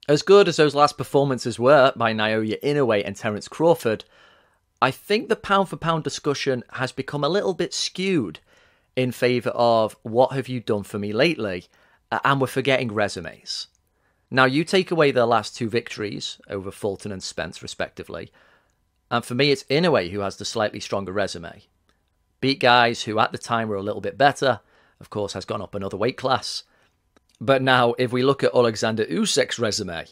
As good as those last performances were by Naoya Inoue and Terence Crawford, I think the pound-for-pound discussion has become a little bit skewed in favour of what have you done for me lately, and we're forgetting resumes. Now, you take away their last two victories over Fulton and Spence, respectively, and for me, it's Inoue who has the slightly stronger resume. Beat guys who at the time were a little bit better, of course, has gone up another weight class. But now, if we look at Oleksandr Usyk's resume,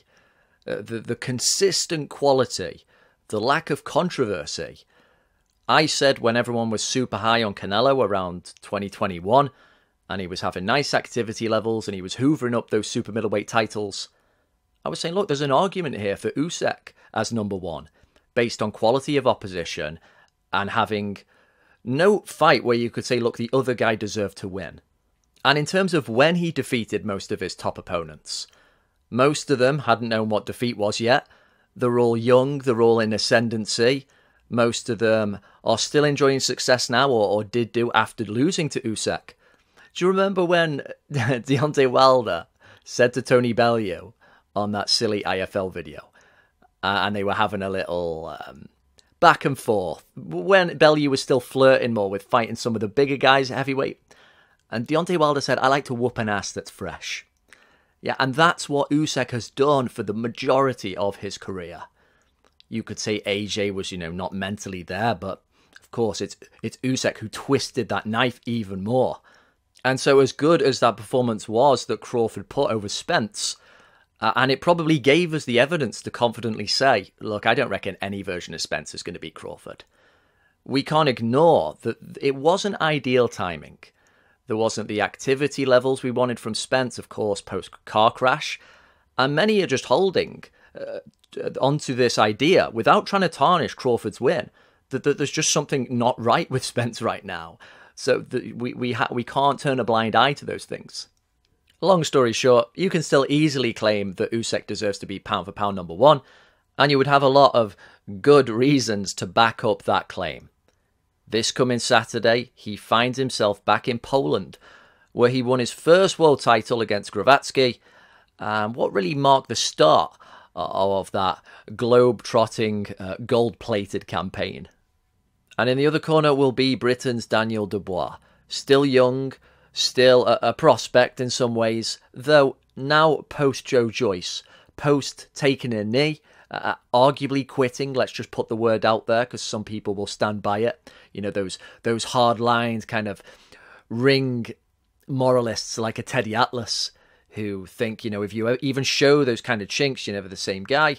the consistent quality, the lack of controversy. I said when everyone was super high on Canelo around 2021, and he was having nice activity levels, and he was hoovering up those super middleweight titles, I was saying, look, there's an argument here for Usyk as number one, based on quality of opposition, and having no fight where you could say, look, the other guy deserved to win. And in terms of when he defeated most of his top opponents, most of them hadn't known what defeat was yet. They're all young, they're all in ascendancy. Most of them are still enjoying success now, or did do after losing to Usyk. Do you remember when Deontay Wilder said to Tony Bellew on that silly IFL video, and they were having a little back and forth, when Bellew was still flirting more with fighting some of the bigger guys at heavyweight? And Deontay Wilder said, I like to whoop an ass that's fresh. Yeah, and that's what Usyk has done for the majority of his career. You could say AJ was, not mentally there, but of course it's Usyk who twisted that knife even more. And so as good as that performance was that Crawford put over Spence, and it probably gave us the evidence to confidently say, look, I don't reckon any version of Spence is going to beat Crawford. We can't ignore that it wasn't ideal timing. There wasn't the activity levels we wanted from Spence, of course, post-car crash. And many are just holding onto this idea, without trying to tarnish Crawford's win, that there's just something not right with Spence right now. So we can't turn a blind eye to those things. Long story short, you can still easily claim that Usyk deserves to be pound-for-pound number one, and you would have a lot of good reasons to back up that claim. This coming Saturday, he finds himself back in Poland, where he won his first world title against Gravatsky, and what really marked the start of that globe-trotting, gold-plated campaign. And in the other corner will be Britain's Daniel Dubois, still young, still a prospect in some ways, though now post-Joe Joyce, post-taking a knee, arguably quitting, let's just put the word out there, because some people will stand by it. Those hard lines, kind of ring moralists like a Teddy Atlas, who think, if you even show those kind of chinks, you're never the same guy.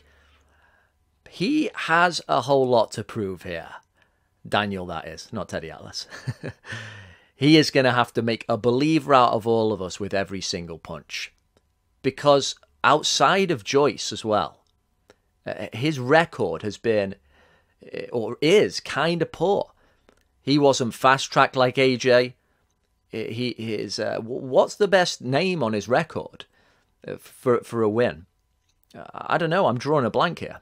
He has a whole lot to prove here. Daniel, that is, not Teddy Atlas. He is going to have to make a believer out of all of us with every single punch. Because outside of Joyce as well, his record has been, or is, kind of poor. He wasn't fast-tracked like AJ. What's the best name on his record for a win? I don't know, I'm drawing a blank here.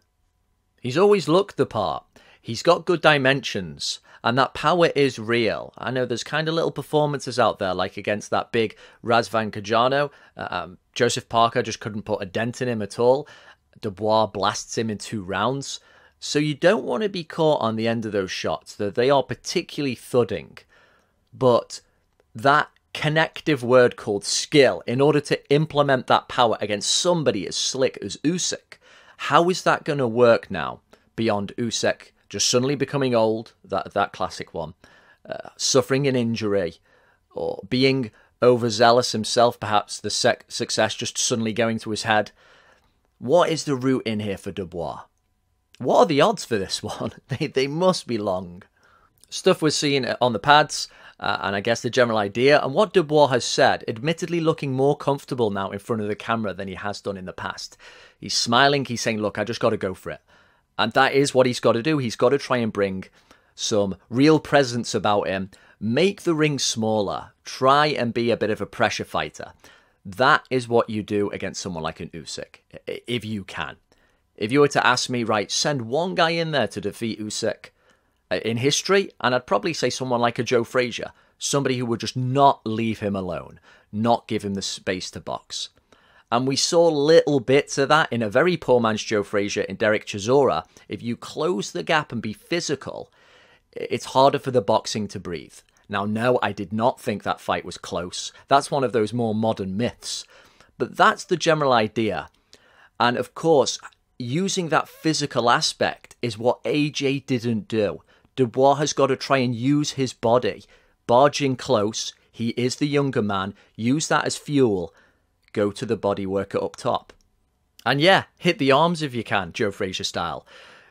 He's always looked the part. He's got good dimensions, and that power is real. I know there's kind of little performances out there, like against that big Razvan Cajano. Joseph Parker just couldn't put a dent in him at all. Dubois blasts him in 2 rounds. So you don't want to be caught on the end of those shots. They are particularly thudding. But that connective word called skill, in order to implement that power against somebody as slick as Usyk, how is that going to work now beyond Usyk just suddenly becoming old, that classic one, suffering an injury, or being overzealous himself, perhaps the success just suddenly going to his head? What is the route in here for Dubois? What are the odds for this one? They must be long. Stuff we're seeing on the pads, and I guess the general idea, and what Dubois has said, admittedly looking more comfortable now in front of the camera than he has done in the past. He's smiling, he's saying, look, I just got to go for it. And that is what he's got to do. He's got to try and bring some real presence about him, make the ring smaller, try and be a bit of a pressure fighter. That is what you do against someone like an Usyk, if you can. If you were to ask me, right, send one guy in there to defeat Usyk in history, and I'd probably say someone like a Joe Frazier, somebody who would just not leave him alone, not give him the space to box. And we saw little bits of that in a very poor man's Joe Frazier in Derek Chisora. If you close the gap and be physical, it's harder for the boxing to breathe. Now, no, I did not think that fight was close. That's one of those more modern myths. But that's the general idea. And of course, using that physical aspect is what AJ didn't do. Dubois has got to try and use his body. Barge in close. He is the younger man. Use that as fuel. Go to the body worker up top. And yeah, hit the arms if you can, Joe Frazier style.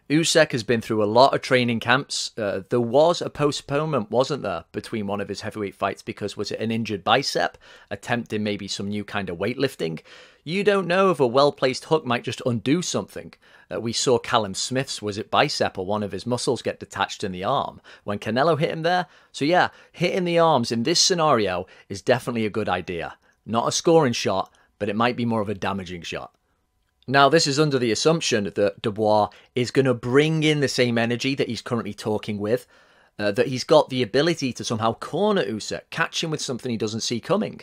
Usyk has been through a lot of training camps. There was a postponement, wasn't there, between one of his heavyweight fights because was it an injured bicep, attempting maybe some new kind of weightlifting? You don't know if a well-placed hook might just undo something. We saw Callum Smith's, was it bicep or one of his muscles get detached in the arm when Canelo hit him there? So yeah, hitting the arms in this scenario is definitely a good idea. Not a scoring shot, but it might be more of a damaging shot. Now, this is under the assumption that Dubois is going to bring in the same energy that he's currently talking with, that he's got the ability to somehow corner Usyk, catch him with something he doesn't see coming.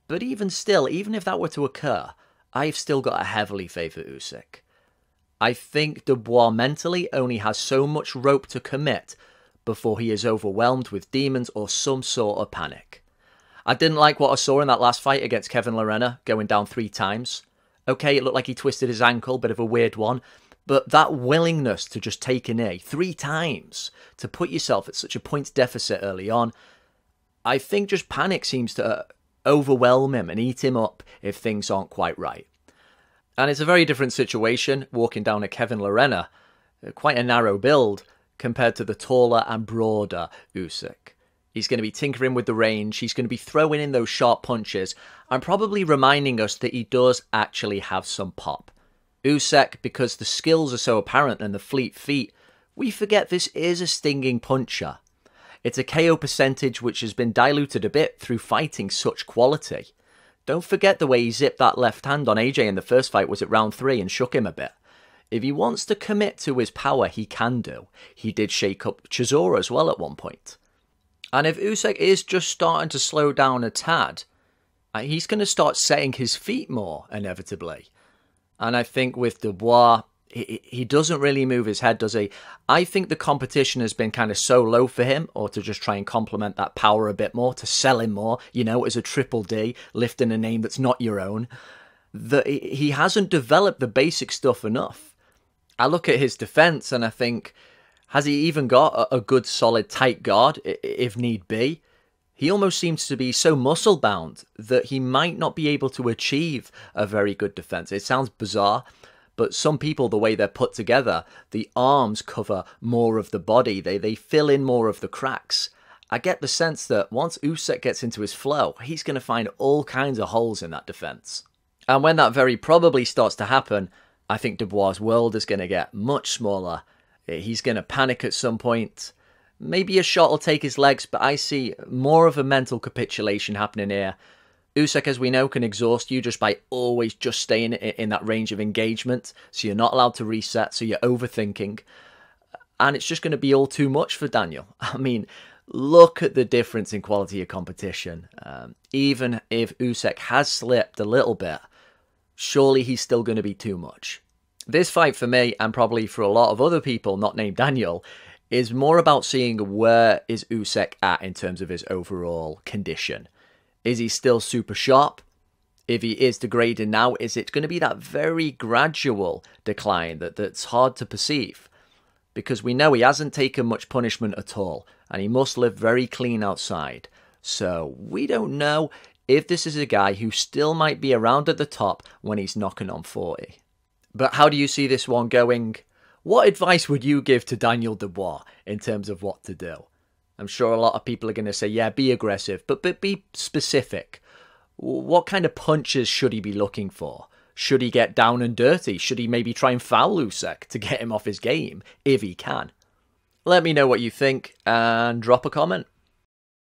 But even still, even if that were to occur, I've still got to heavily favour Usyk. I think Dubois mentally only has so much rope to commit before he is overwhelmed with demons or some sort of panic. I didn't like what I saw in that last fight against Kevin Lerena, going down 3 times. Okay, it looked like he twisted his ankle, bit of a weird one. But that willingness to just take a knee 3 times, to put yourself at such a points deficit early on, I think just panic seems to overwhelm him and eat him up if things aren't quite right. And it's a very different situation walking down a Kevin Lerena, quite a narrow build, compared to the taller and broader Usyk. He's going to be tinkering with the range. He's going to be throwing in those sharp punches and probably reminding us that he does actually have some pop. Usyk, because the skills are so apparent and the fleet feet, we forget this is a stinging puncher. It's a KO percentage which has been diluted a bit through fighting such quality. Don't forget the way he zipped that left hand on AJ in the first fight was at round 3 and shook him a bit. If he wants to commit to his power, he can do. He did shake up Chisora as well at one point. And if Usyk is just starting to slow down a tad, he's going to start setting his feet more, inevitably. And I think with Dubois, he doesn't really move his head, does he? I think the competition has been kind of so low for him, or to just try and complement that power a bit more, to sell him more, you know, as a triple D, lifting a name that's not your own, that he hasn't developed the basic stuff enough. I look at his defense and I think, has he even got a good, solid, tight guard, if need be? He almost seems to be so muscle-bound that he might not be able to achieve a very good defense. It sounds bizarre, but some people, the way they're put together, the arms cover more of the body. They fill in more of the cracks. I get the sense that once Usyk gets into his flow, he's going to find all kinds of holes in that defense. And when that very probably starts to happen, I think Dubois' world is going to get much smaller. He's going to panic at some point. Maybe a shot will take his legs, but I see more of a mental capitulation happening here. Usyk, as we know, can exhaust you just by always just staying in that range of engagement. So you're not allowed to reset, so you're overthinking. And it's just going to be all too much for Daniel. I mean, look at the difference in quality of competition. Even if Usyk has slipped a little bit, surely he's still going to be too much. This fight for me, and probably for a lot of other people not named Daniel, is more about seeing where is Usyk at in terms of his overall condition. Is he still super sharp? If he is degrading now, is it going to be that very gradual decline that's hard to perceive? Because we know he hasn't taken much punishment at all, and he must live very clean outside. So we don't know if this is a guy who still might be around at the top when he's knocking on 40. But how do you see this one going? What advice would you give to Daniel Dubois in terms of what to do? I'm sure a lot of people are going to say, yeah, be aggressive, but be specific. What kind of punches should he be looking for? Should he get down and dirty? Should he maybe try and foul Usyk to get him off his game, if he can? Let me know what you think and drop a comment.